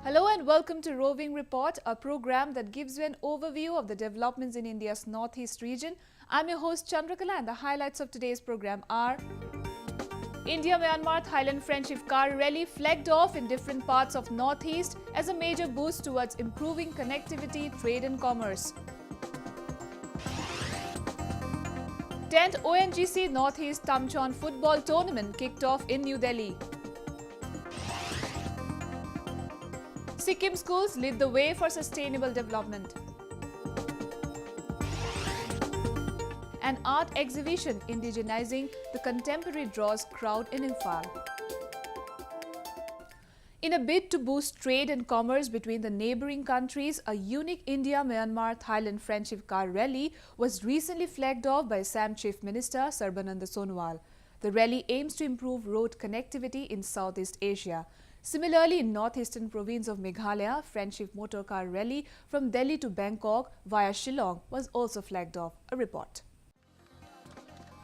Hello and welcome to Roving Report, a program that gives you an overview of the developments in India's northeast region. I'm your host Chandrakala and the highlights of today's program are: India-Myanmar-Thailand Friendship Car Rally flagged off in different parts of northeast as a major boost towards improving connectivity, trade and commerce. 10th ONGC Northeast Tamchon Football Tournament kicked off in New Delhi. Sikkim schools lead the way for sustainable development. An art exhibition indigenizing the contemporary draws crowd in Imphal. In a bid to boost trade and commerce between the neighboring countries, a unique India-Myanmar-Thailand Friendship Car Rally was recently flagged off by Assam Chief Minister Sarbananda Sonowal. The rally aims to improve road connectivity in Southeast Asia. Similarly, in northeastern province of Meghalaya, Friendship Motor Car Rally from Delhi to Bangkok via Shillong was also flagged off. A report.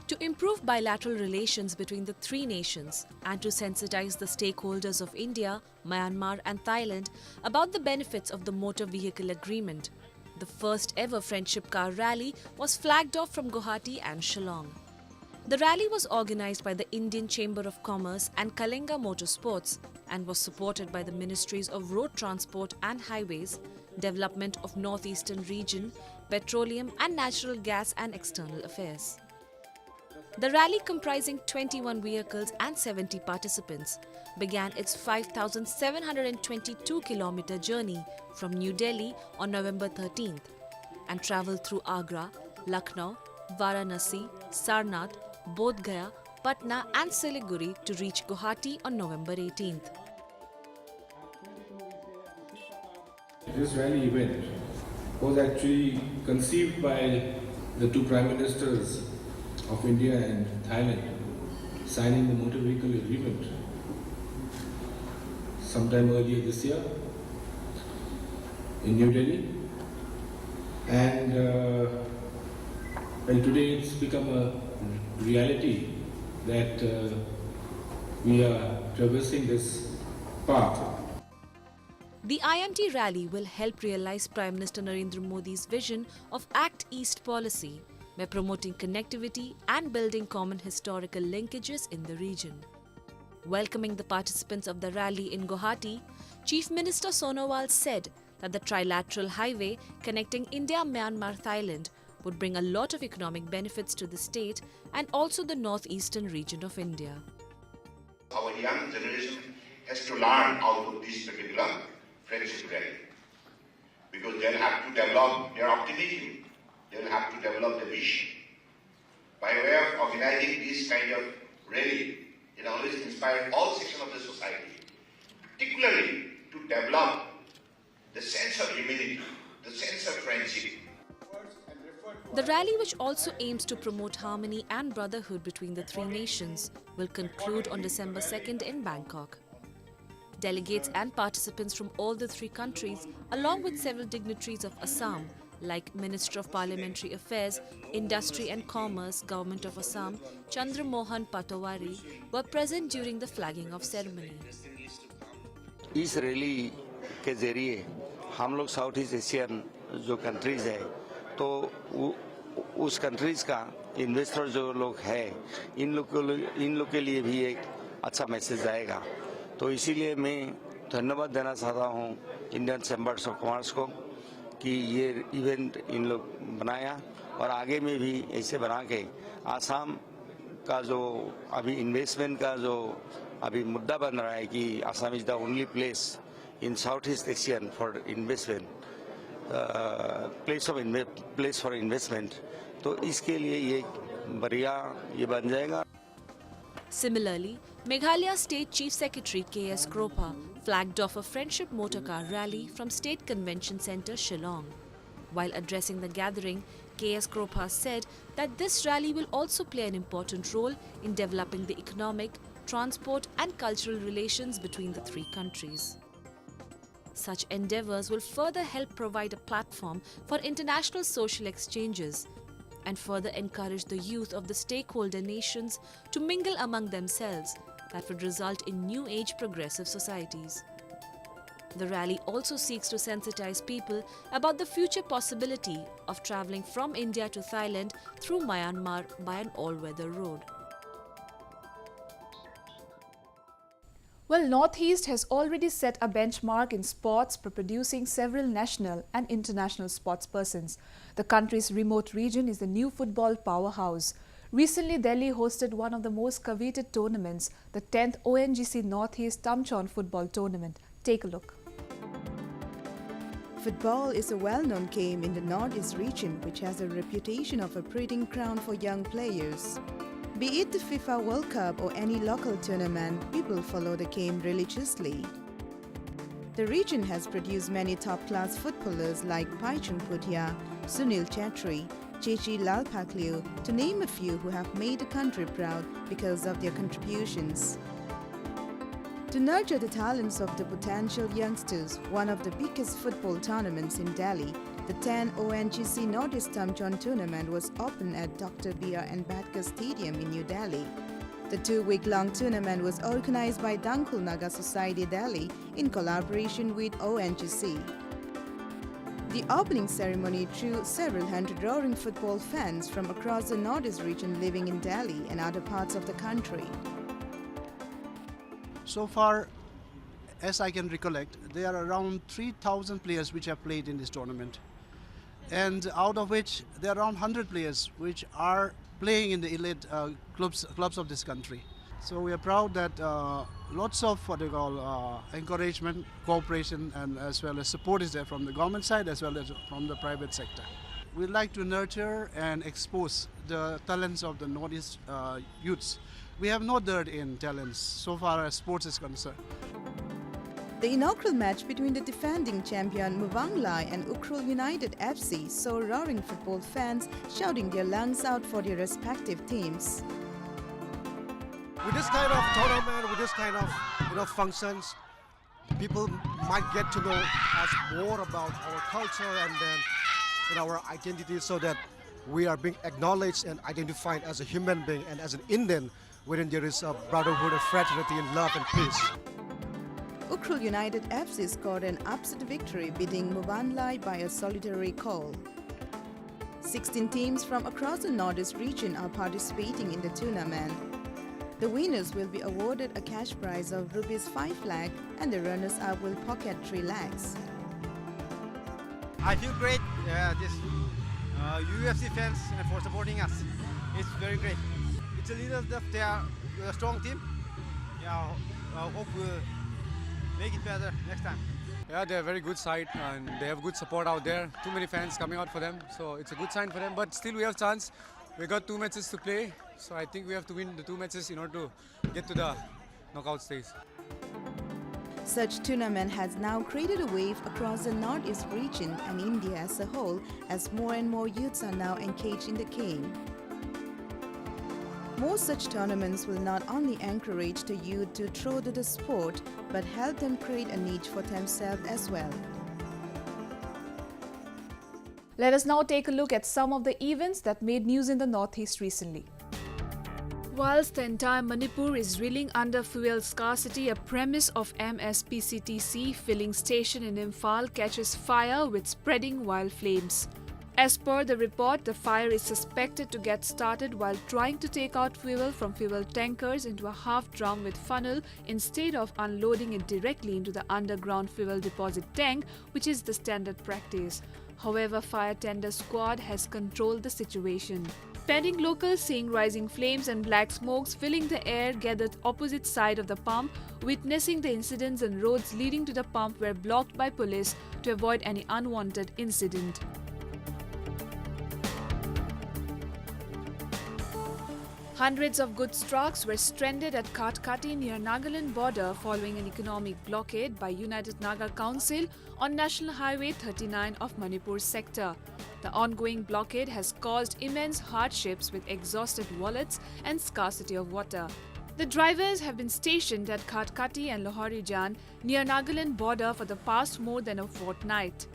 To improve bilateral relations between the three nations and to sensitize the stakeholders of India, Myanmar and Thailand about the benefits of the motor vehicle agreement, the first ever Friendship Car Rally was flagged off from Guwahati and Shillong. The rally was organized by the Indian Chamber of Commerce and Kalinga Motorsports and was supported by the Ministries of Road Transport and Highways, Development of Northeastern Region, Petroleum and Natural Gas and External Affairs. The rally, comprising 21 vehicles and 70 participants, began its 5,722-kilometer journey from New Delhi on November 13th and travelled through Agra, Lucknow, Varanasi, Sarnath, Bodh Gaya, Patna and Siliguri to reach Guwahati on November 18th. This rally event was actually conceived by the two Prime Ministers of India and Thailand signing the motor vehicle agreement sometime earlier this year in New Delhi, and today it's become a reality that we are traversing this path. The IMT rally will help realize Prime Minister Narendra Modi's vision of Act East policy by promoting connectivity and building common historical linkages in the region. Welcoming the participants of the rally in Guwahati, Chief Minister Sonowal said that the trilateral highway connecting India, Myanmar, Thailand would bring a lot of economic benefits to the state and also the northeastern region of India. Our young generation has to learn out of this particular friendship rally, because they'll have to develop their optimism. They'll have to develop the vision. By way of organizing this kind of rally, it always inspires all sections of the society, particularly to develop the sense of humanity, the sense of friendship. The rally, which also aims to promote harmony and brotherhood between the three nations, will conclude on December 2nd in Bangkok. Delegates and participants from all the three countries, along with several dignitaries of Assam, like Minister of Parliamentary Affairs, Industry and Commerce, Government of Assam, Chandra Mohan Patowari, were present during the flagging of ceremony. इस rally के जरिए हम लोग south east Asian जो countries है तो उस countries का इन्वेस्टर जो लोग हैं इन लोग के लिए भी एक अच्छा मैसेज आएगा। तो इसीलिए मैं धन्यवाद देना चाहता हूँ इंडियन चैम्बर्स ऑफ कॉमर्स को कि ये इवेंट इन लोग बनाया और आगे में भी ऐसे बना के आसाम का जो अभी इन्वेस्टमेंट का जो अभी मुद्दा बन रहा है कि Assam is the only place in south east Asian for investment place for investment, तो इसके लिए ये बढ़िया ये बन जाएगा। Similarly, Meghalaya State Chief Secretary K.S. Kropa flagged off a Friendship Motor Car Rally from State Convention Centre, Shillong. While addressing the gathering, K.S. Kropa said that this rally will also play an important role in developing the economic, transport and cultural relations between the three countries. Such endeavours will further help provide a platform for international social exchanges and further encourage the youth of the stakeholder nations to mingle among themselves that would result in new age progressive societies. The rally also seeks to sensitize people about the future possibility of travelling from India to Thailand through Myanmar by an all-weather road. Well, Northeast has already set a benchmark in sports by producing several national and international sportspersons. The country's remote region is the new football powerhouse. Recently, Delhi hosted one of the most coveted tournaments, the 10th ONGC Northeast Tamchon Football Tournament. Take a look. Football is a well-known game in the Northeast region, which has a reputation of a breeding ground for young players. Be it the FIFA World Cup or any local tournament, people follow the game religiously. The region has produced many top-class footballers like Paichung Putia, Sunil Chetri, Chechi Lalpakliu, to name a few who have made the country proud because of their contributions. To nurture the talents of the potential youngsters, one of the biggest football tournaments in Delhi, the 10 ONGC Northeast Tamchon tournament was opened at Dr. B.R. Ambedkar Stadium in New Delhi. The 2-week-long tournament was organized by Dankul Naga Society Delhi in collaboration with ONGC. The opening ceremony drew several hundred roaring football fans from across the Northeast region living in Delhi and other parts of the country. So far, as I can recollect, there are around 3,000 players which have played in this tournament. And out of which, there are around 100 players which are playing in the elite clubs of this country. So we are proud that lots of encouragement, cooperation, and as well as support is there from the government side as well as from the private sector. We'd like to nurture and expose the talents of the Northeast youths. We have no dearth in talents so far as sports is concerned. The inaugural match between the defending champion Muang Lai and Ukhrul United FC saw roaring football fans shouting their lungs out for their respective teams. With this kind of tournament, with this kind of functions, people might get to know us more about our culture and then our identity, so that we are being acknowledged and identified as a human being and as an Indian, wherein there is a brotherhood of fraternity and love and peace. Ukhrul United FC scored an upset victory, beating Muang Lai by a solitary goal. 16 teams from across the Northeast region are participating in the tournament. The winners will be awarded a cash prize of Rs 5 lakh and the runners-up will pocket 3 lakhs. I feel great, this UFC fans and for supporting us. It's very great. It's a little tough. They are a strong team. Yeah, I hope we'll make it better next time. Yeah, they're a very good side and they have good support out there. Too many fans coming out for them, so it's a good sign for them. But still, we have chance. We got 2 matches to play, so I think we have to win the 2 matches in order to get to the knockout stage. Such tournament has now created a wave across the Northeast region and India as a whole, as more and more youths are now engaged in the game. More such tournaments will not only encourage the youth to throw to the sport, but help them create a niche for themselves as well. Let us now take a look at some of the events that made news in the Northeast recently. Whilst the entire Manipur is reeling under fuel scarcity, a premise of MSPCTC filling station in Imphal catches fire with spreading wild flames. As per the report, the fire is suspected to get started while trying to take out fuel from fuel tankers into a half drum with funnel instead of unloading it directly into the underground fuel deposit tank, which is the standard practice. However, fire tender squad has controlled the situation. Pending locals seeing rising flames and black smokes filling the air gathered opposite side of the pump, witnessing the incidents, and roads leading to the pump were blocked by police to avoid any unwanted incident. Hundreds of goods trucks were stranded at Katkati near Nagaland border following an economic blockade by United Naga Council on National Highway 39 of Manipur sector. The ongoing blockade has caused immense hardships with exhausted wallets and scarcity of water. The drivers have been stationed at Katkati and Loharijan near Nagaland border for the past more than a fortnight.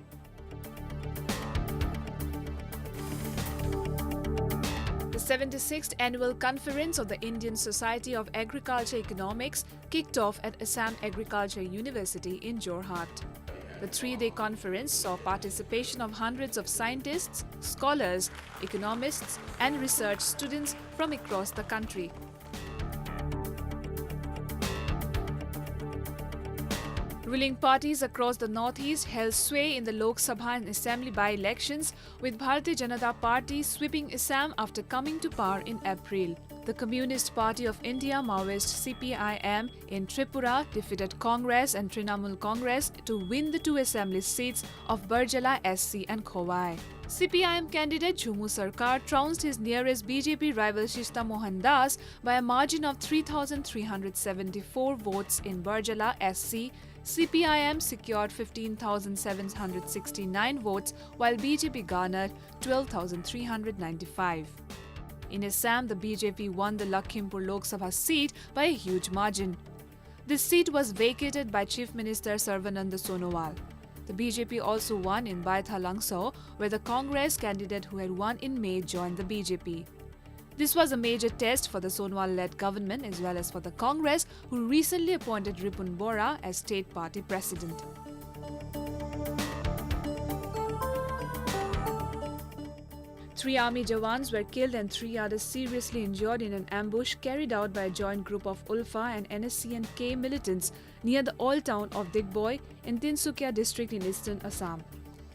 The 76th Annual Conference of the Indian Society of Agriculture Economics kicked off at Assam Agriculture University in Jorhat. The three-day conference saw participation of hundreds of scientists, scholars, economists, and research students from across the country. Ruling parties across the northeast held sway in the Lok Sabha and Assembly by-elections, with Bharatiya Janata Party sweeping Assam after coming to power in April. The Communist Party of India, Maoist CPIM, in Tripura defeated Congress and Trinamool Congress to win the two assembly seats of Barjala SC and Khowai. CPIM candidate Jhumu Sarkar trounced his nearest BJP rival Shishta Mohan Das by a margin of 3,374 votes in Barjala SC. CPIM secured 15,769 votes, while BJP garnered 12,395. In Assam, the BJP won the Lakhimpur Lok Sabha seat by a huge margin. This seat was vacated by Chief Minister Sarbananda Sonowal. The BJP also won in Baitha Langso, where the Congress candidate who had won in May joined the BJP. This was a major test for the Sonowal-led government as well as for the Congress, who recently appointed Ripun Bora as state party president. Three army jawans were killed and 3 others seriously injured in an ambush carried out by a joint group of Ulfa and NSC and K militants near the old town of Digboy in Tinsukia district in eastern Assam.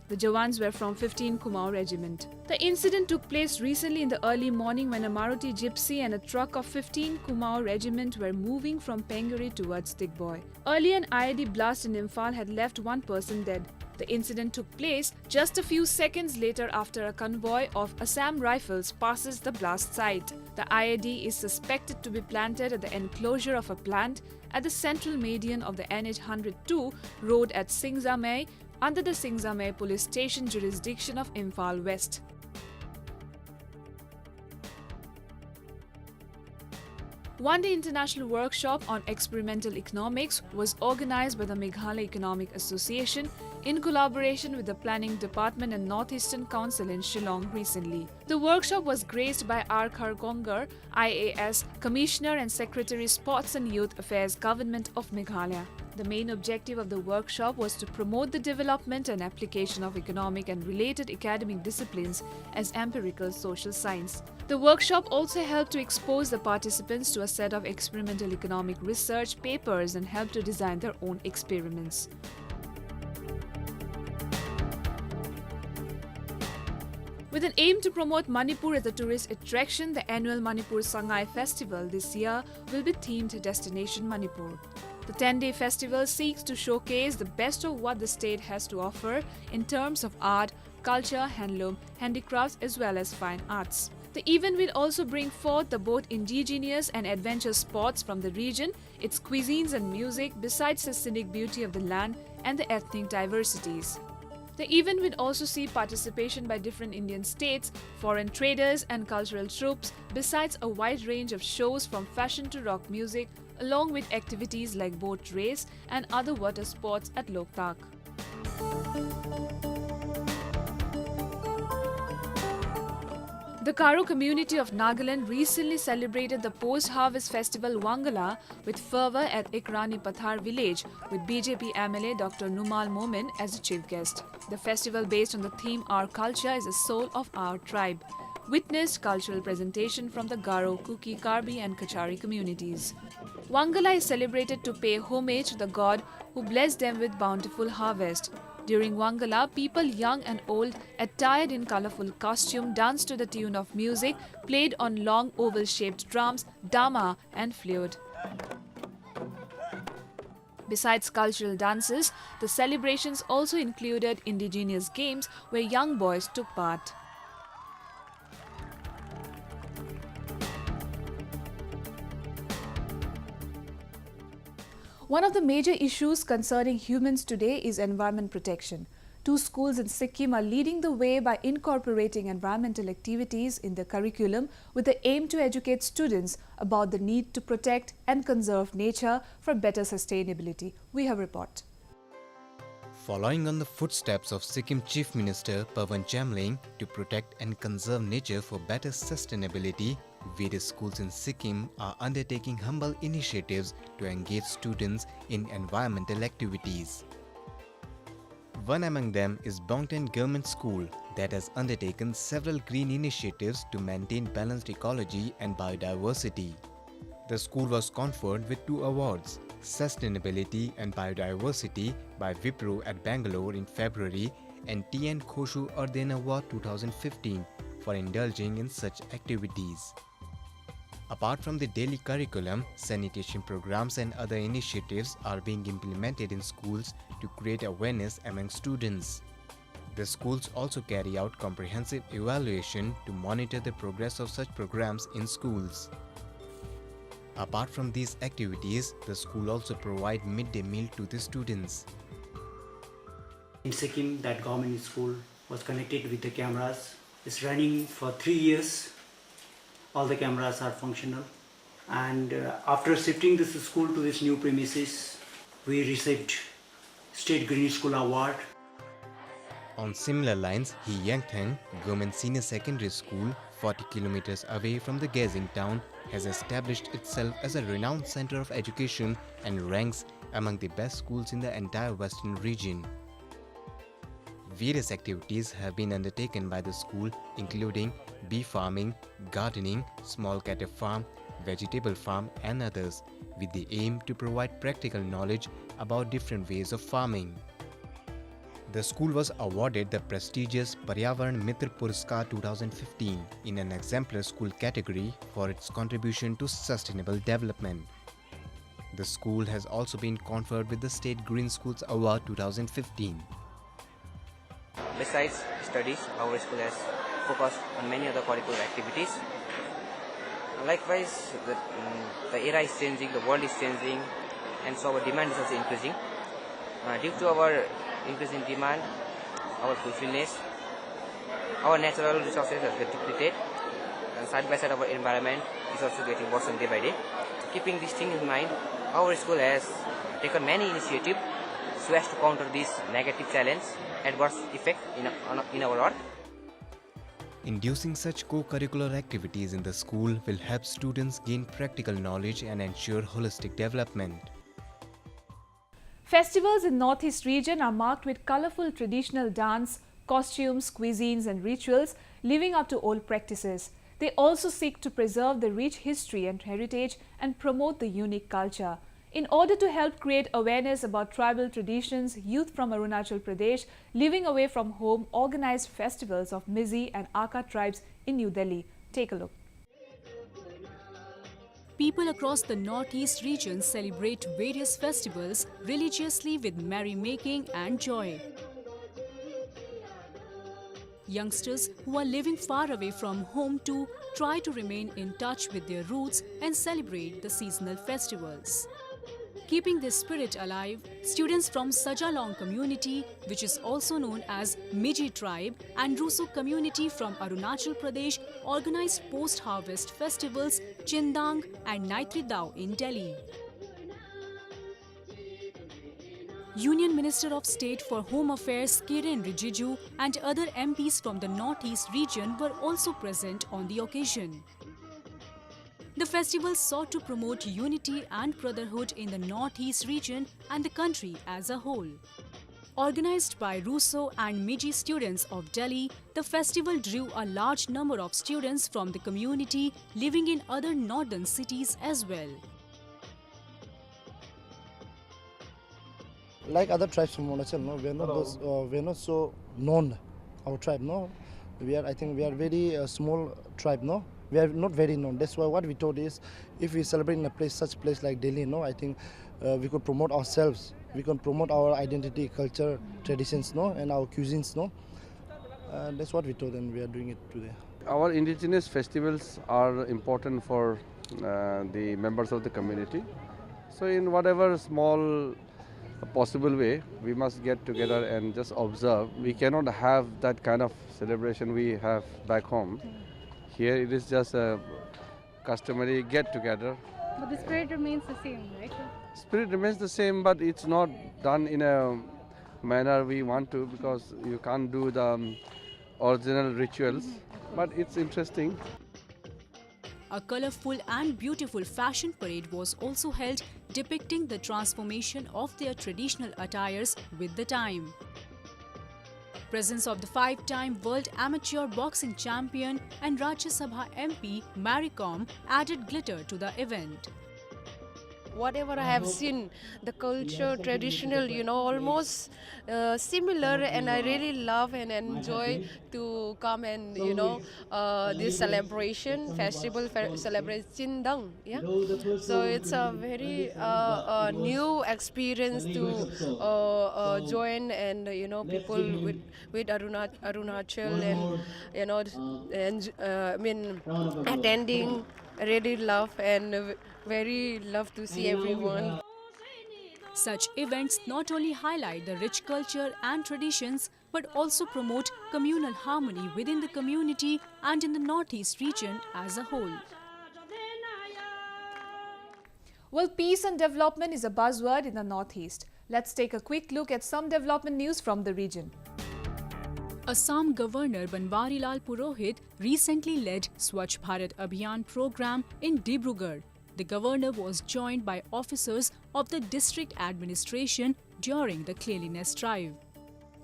The jawans were from 15 Kumaon Regiment. The incident took place recently in the early morning when a Maruti Gypsy and a truck of 15 Kumaon Regiment were moving from Penguri towards Digboy. Earlier, an IED blast in Imphal had left one person dead. The incident took place just a few seconds later after a convoy of Assam Rifles passes the blast site. The IED is suspected to be planted at the enclosure of a plant at the central median of the NH 102 road at Singzamei, under the Singzamei police station jurisdiction of Imphal West. One-day international workshop on experimental economics was organized by the Meghalaya Economic Association in collaboration with the Planning Department and Northeastern Council in Shillong recently. The workshop was graced by R. Khargongar, IAS Commissioner and Secretary Sports and Youth Affairs Government of Meghalaya. The main objective of the workshop was to promote the development and application of economic and related academic disciplines as empirical social science. The workshop also helped to expose the participants to a set of experimental economic research papers and helped to design their own experiments. With an aim to promote Manipur as a tourist attraction, the annual Manipur Sangai Festival this year will be themed Destination Manipur. The 10-day festival seeks to showcase the best of what the state has to offer in terms of art, culture, handloom, handicrafts as well as fine arts. The event will also bring forth the both indigenous and adventure sports from the region, its cuisines and music, besides the scenic beauty of the land and the ethnic diversities. The event will also see participation by different Indian states, foreign traders and cultural troops, besides a wide range of shows from fashion to rock music, along with activities like boat race and other water sports at Loktak. The Karo community of Nagaland recently celebrated the post-harvest festival Wangala with fervour at Ikrani Pathar village with BJP MLA Dr. Numal Momin as the chief guest. The festival, based on the theme Our Culture is the Soul of Our Tribe, witnessed cultural presentation from the Garo, Kuki, Karbi and Kachari communities. Wangala is celebrated to pay homage to the god who blessed them with bountiful harvest. During Wangala, people young and old, attired in colourful costume, danced to the tune of music played on long oval-shaped drums, dama and flute. Besides cultural dances, the celebrations also included indigenous games where young boys took part. One of the major issues concerning humans today is environment protection. 2 schools in Sikkim are leading the way by incorporating environmental activities in the curriculum with the aim to educate students about the need to protect and conserve nature for better sustainability. We have a report. Following on the footsteps of Sikkim Chief Minister Pawan Chamling to protect and conserve nature for better sustainability, various schools in Sikkim are undertaking humble initiatives to engage students in environmental activities. One among them is Bongtan Government School that has undertaken several green initiatives to maintain balanced ecology and biodiversity. The school was conferred with 2 awards, Sustainability and Biodiversity by Wipro at Bangalore in February and T.N. Khoshu Arden Award 2015 for indulging in such activities. Apart from the daily curriculum, sanitation programs and other initiatives are being implemented in schools to create awareness among students. The schools also carry out comprehensive evaluation to monitor the progress of such programs in schools. Apart from these activities, the school also provides midday meal to the students. In Sikkim, that government school was connected with the cameras. It's running for 3 years. All the cameras are functional. And after shifting this school to this new premises, we received State Green School Award. On similar lines, Yangthang Government Senior Secondary School, 40 kilometers away from the gazing town, has established itself as a renowned center of education and ranks among the best schools in the entire western region. Various activities have been undertaken by the school, including bee farming, gardening, small cattle farm, vegetable farm and others, with the aim to provide practical knowledge about different ways of farming. The school was awarded the prestigious Paryavaran Mitra Puraskar 2015 in an exemplar school category for its contribution to sustainable development. The school has also been conferred with the State Green Schools Award 2015. Besides studies, our school has focused on many other curricular activities. Likewise, the era is changing, the world is changing, and so our demand is also increasing. Due to our increase in demand, our fulfillment, our natural resources are getting depleted, and side by side our environment is also getting worse day by day. Keeping this thing in mind, our school has taken many initiatives so as to counter this negative challenge, adverse effect in our earth. Inducing such co-curricular activities in the school will help students gain practical knowledge and ensure holistic development. Festivals in Northeast region are marked with colorful traditional dance, costumes, cuisines and rituals, living up to old practices. They also seek to preserve the rich history and heritage and promote the unique culture. In order to help create awareness about tribal traditions, youth from Arunachal Pradesh living away from home organized festivals of Mizi and Aka tribes in New Delhi. Take a look. People across the Northeast region celebrate various festivals religiously with merrymaking and joy. Youngsters who are living far away from home too try to remain in touch with their roots and celebrate the seasonal festivals. Keeping this spirit alive, students from Sajalong community, which is also known as Miji tribe, and Rusu community from Arunachal Pradesh organized post-harvest festivals Chindang and Naitridao in Delhi. Union Minister of State for Home Affairs Kiren Rijiju and other MPs from the Northeast region were also present on the occasion. The festival sought to promote unity and brotherhood in the Northeast region and the country as a whole. Organized by Russo and Miji students of Delhi, the festival drew a large number of students from the community living in other northern cities as well. Like other tribes from Arunachal, no, we are not so known. Our tribe, no, I think we are very small tribe, no. We are not very known. That's why what we thought is, if we celebrate in a place, such place like Delhi, no, I think we could promote ourselves. We can promote our identity, culture, traditions, no, and our cuisines, no. That's what we thought, and we are doing it today. Our indigenous festivals are important for the members of the community. So in whatever small possible way, we must get together and just observe. We cannot have that kind of celebration we have back home. Here it is just a customary get-together. But the spirit remains the same, right? Spirit remains the same, but it's not done in a manner we want to, because you can't do the original rituals, but it's interesting. A colourful and beautiful fashion parade was also held, depicting the transformation of their traditional attires with the time. Presence of the 5-time World Amateur Boxing Champion and Rajya Sabha MP Mary Kom added glitter to the event. Whatever I have seen, the culture, traditional, almost similar, and I really love and enjoy to come and, this celebration, festival celebration dang, yeah. So it's a very new experience to join, and, people with Arunachal and, attending. I really love and very love to see everyone. Such events not only highlight the rich culture and traditions, but also promote communal harmony within the community and in the Northeast region as a whole. Well, peace and development is a buzzword in the Northeast. Let's take a quick look at some development news from the region. Assam Governor Banwarilal Purohit recently led Swachh Bharat Abhiyan program in Dibrugarh. The governor was joined by officers of the district administration during the cleanliness drive.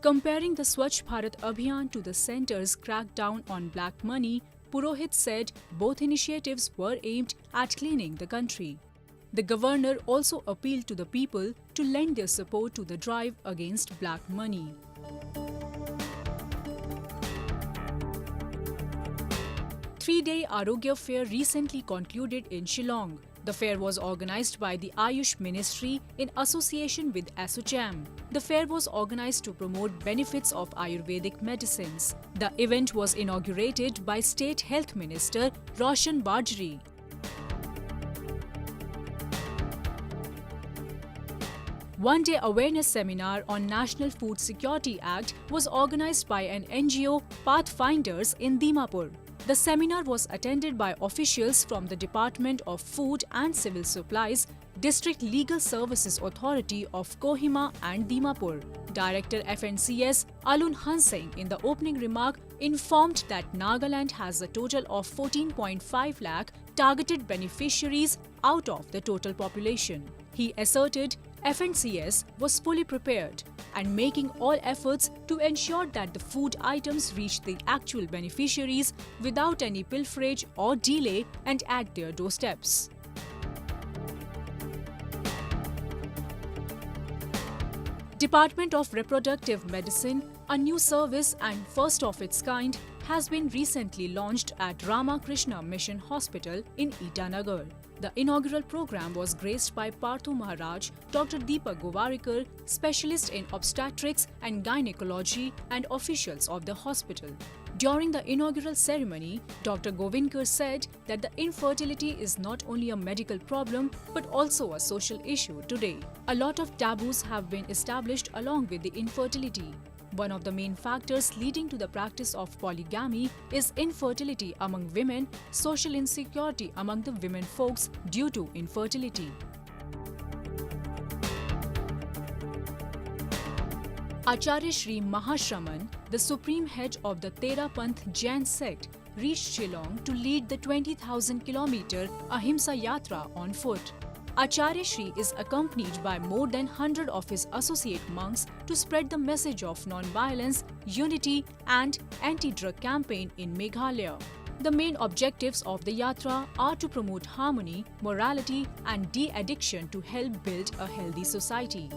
Comparing the Swachh Bharat Abhiyan to the centre's crackdown on black money, Purohit said both initiatives were aimed at cleaning the country. The governor also appealed to the people to lend their support to the drive against black money. Three-day Arogya Fair recently concluded in Shillong. The fair was organized by the Ayush Ministry in association with ASSOCHAM. The fair was organized to promote benefits of Ayurvedic medicines. The event was inaugurated by State Health Minister Roshan Bajri. One-day awareness seminar on National Food Security Act was organized by an NGO, Pathfinders, in Dimapur. The seminar was attended by officials from the Department of Food and Civil Supplies, District Legal Services Authority of Kohima and Dimapur. Director FNCS Alun Hansing in the opening remark informed that Nagaland has a total of 14.5 lakh targeted beneficiaries out of the total population. He asserted FNCS was fully prepared and making all efforts to ensure that the food items reach the actual beneficiaries without any pilferage or delay and at their doorsteps. Department of Reproductive Medicine, a new service and first of its kind, has been recently launched at Ramakrishna Mission Hospital in Itanagar. The inaugural program was graced by Parthu Maharaj, Dr. Deepak Govarikar, specialist in obstetrics and gynecology, and officials of the hospital. During the inaugural ceremony, Dr. Govinkar said that the infertility is not only a medical problem but also a social issue today. A lot of taboos have been established along with the infertility. One of the main factors leading to the practice of polygamy is infertility among women, social insecurity among the women folks due to infertility. Acharya Shri Mahashraman, the supreme head of the Tera Panth Jain sect, reached Shillong to lead the 20,000-kilometer Ahimsa Yatra on foot. Acharya Shri is accompanied by more than 100 of his associate monks to spread the message of non-violence, unity and anti-drug campaign in Meghalaya. The main objectives of the yatra are to promote harmony, morality and de-addiction to help build a healthy society.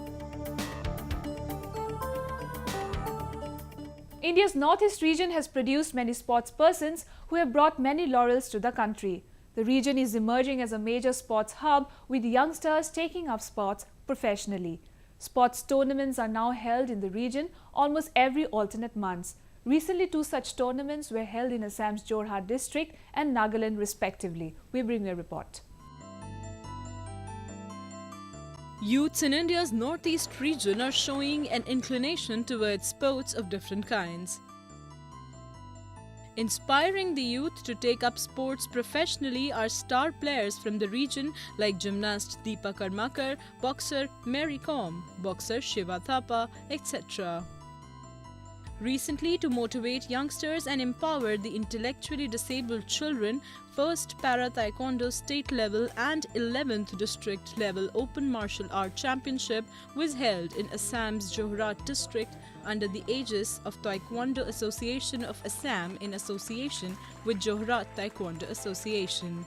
India's Northeast region has produced many sportspersons who have brought many laurels to the country. The region is emerging as a major sports hub with youngsters taking up sports professionally. Sports tournaments are now held in the region almost every alternate months. Recently, 2 such tournaments were held in Assam's Jorhat district and Nagaland respectively. We bring a report. Youths in India's Northeast region are showing an inclination towards sports of different kinds. Inspiring the youth to take up sports professionally are star players from the region like gymnast Deepa Karmakar, boxer Mary Kom, boxer Shiva Thapa, etc. Recently, to motivate youngsters and empower the intellectually disabled children, first Para Taekwondo state level and 11th district level Open Martial Art Championship was held in Assam's Johrat district under the aegis of Taekwondo Association of Assam in association with Johrat Taekwondo Association.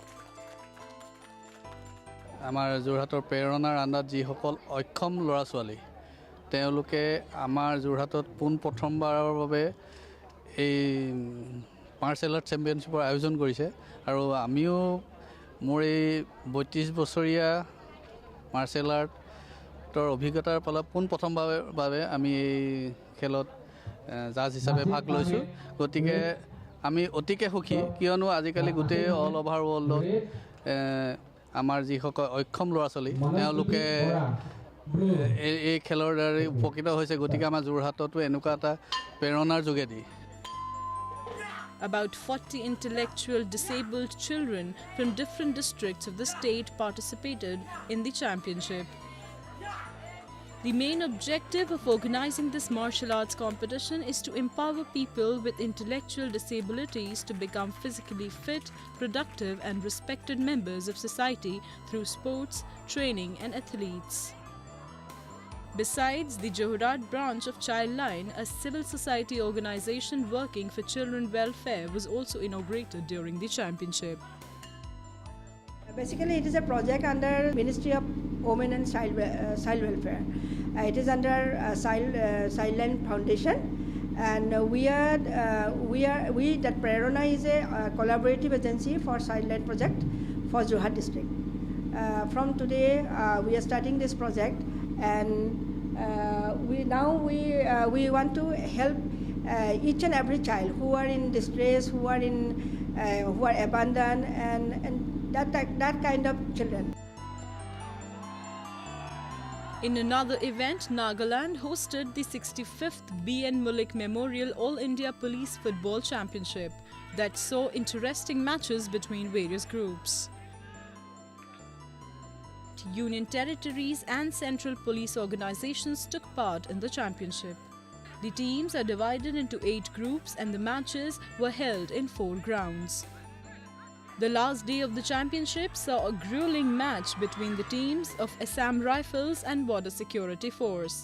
আমাৰ যোৰহাটৰ প্ৰেৰণাৰ আন্দাত যিসকল অক্ষম ল'ৰা ছোৱালী তেওঁলোকে আমাৰ যোৰহাটত প্ৰথমবাৰৰ বাবে এই মাৰ্চেল আৰ্ট চেম্পিয়নশ্বিপৰ আয়োজন কৰিছে আৰু আমিও মোৰ এই 32 বছৰীয়া মাৰ্চেল আৰ্টৰ অভিজ্ঞতাৰ ফলত প্ৰথমবাৰৰ বাবে আমি এই খেলত জাজ হিচাপে ভাগ লৈছোঁ গতিকে আমি অতিকে সুখী কিয়নো আজিকালি গোটেই অল ওভাৰ ৱৰ্ল্ডত আমাৰ যিসকল অক্ষম ল'ৰা ছোৱালী তেওঁলোকে এই খেলৰ দ্বাৰা উপকৃত হৈছে গতিকে আমাৰ যোৰহাটতো এনেকুৱা এটা প্ৰেৰণাৰ যোগেদি About 40 intellectual disabled children from different districts of the state participated in the championship. The main objective of organizing this martial arts competition is to empower people with intellectual disabilities to become physically fit, productive and respected members of society through sports, training and athletes. Besides, the Johrat branch of Childline, a civil society organization working for children welfare, was also inaugurated during the championship. Basically, it is a project under Ministry of Women and Child Welfare. It is under Childline Foundation, and that Prerana is a collaborative agency for Childline project for Johrat district. From today, we are starting this project, and we want to help each and every child who are in distress, who are abandoned, and that kind of children. In another event, Nagaland hosted the 65th B.N. Mullik Memorial All India Police Football Championship that saw interesting matches between various groups. Union territories and central police organizations took part in the championship. The teams are divided into 8 groups and the matches were held in 4 grounds. The last day of the championship saw a grueling match between the teams of Assam Rifles and Border Security Force.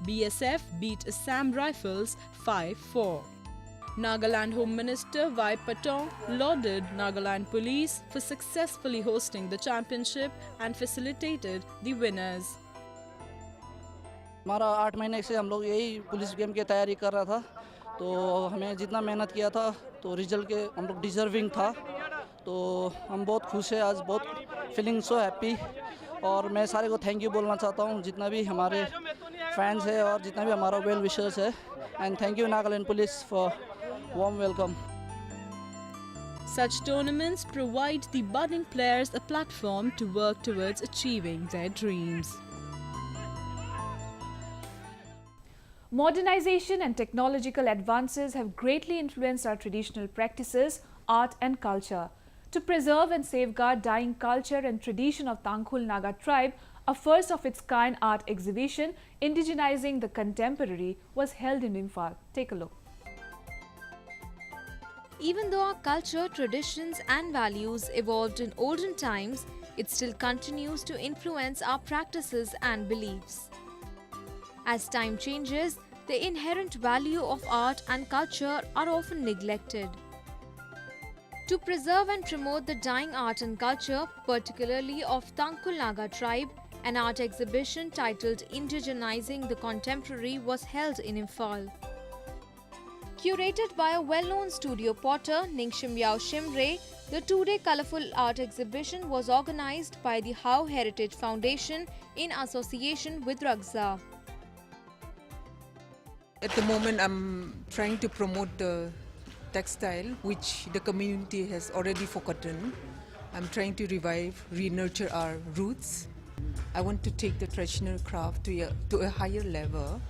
BSF beat Assam Rifles 5-4. Nagaland Home Minister Y. Patong lauded Nagaland Police for successfully hosting the championship and facilitated the winners. हमारा 8 महीने से हम लोग यही police game की तैयारी कर रहा था तो हमें जितना मेहनत किया था तो रिजल्ट के हम लोग डिजर्विंग था तो हम बहुत खुश हैं आज बहुत फीलिंग सो हैप्पी और मैं सारे को थैंक यू बोलना चाहता हूँ जितना भी हमारे फैंस है और जितना भी हमारा वेल विशर्स है and thank you Nagaland police for warm welcome. Such tournaments provide the budding players a platform to work towards achieving their dreams. Modernization and technological advances have greatly influenced our traditional practices, art and culture. To preserve and safeguard dying culture and tradition of Tangkhul Naga tribe, a first of its kind art exhibition indigenizing the contemporary was held in Imphal. Take a look. Even though our culture, traditions and values evolved in olden times, it still continues to influence our practices and beliefs. As time changes, the inherent value of art and culture are often neglected. To preserve and promote the dying art and culture, particularly of Tangkhul Naga tribe, an art exhibition titled Indigenizing the Contemporary was held in Imphal. Curated by a well-known studio potter, Ningshim Yao Shimre, the 2-day colourful art exhibition was organised by the How Heritage Foundation in association with Ragza. At the moment, I'm trying to promote the textile, which the community has already forgotten. I'm trying to revive, re-nurture our roots. I want to take the traditional craft to a higher level.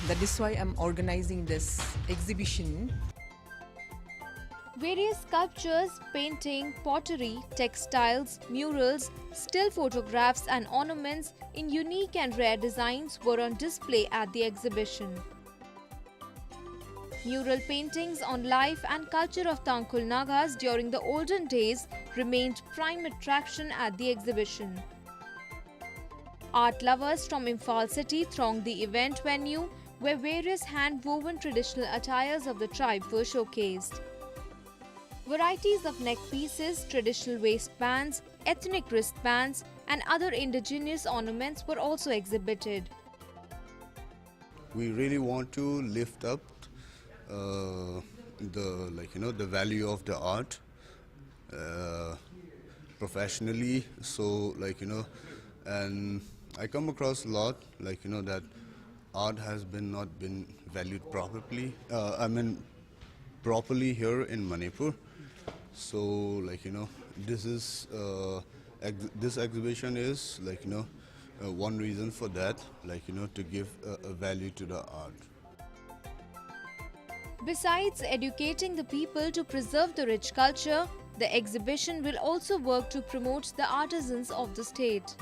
That is why I'm organizing this exhibition. Various sculptures, painting, pottery, textiles, murals, still photographs and ornaments in unique and rare designs were on display at the exhibition. Mural paintings on life and culture of Tangkhul Nagas during the olden days remained prime attraction at the exhibition. Art lovers from Imphal city thronged the event venue where various hand-woven traditional attires of the tribe were showcased. Varieties of neck pieces, traditional waistbands, ethnic wristbands and other indigenous ornaments were also exhibited. We really want to lift up the value of the art professionally. So and I come across a lot that art has not been valued properly. Properly here in Manipur. So this exhibition is one reason for that, to give a value to the art. Besides educating the people to preserve the rich culture, the exhibition will also work to promote the artisans of the state.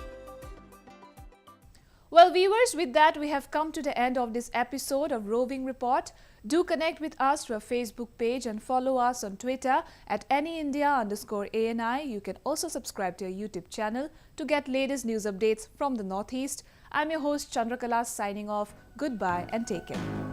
Well, viewers, with that we have come to the end of this episode of Roving Report. Do connect with us through our Facebook page and follow us on Twitter at AnyIndia_ANI. You can also subscribe to our YouTube channel to get latest news updates from the Northeast. I'm your host Chandrakala signing off. Goodbye and take care.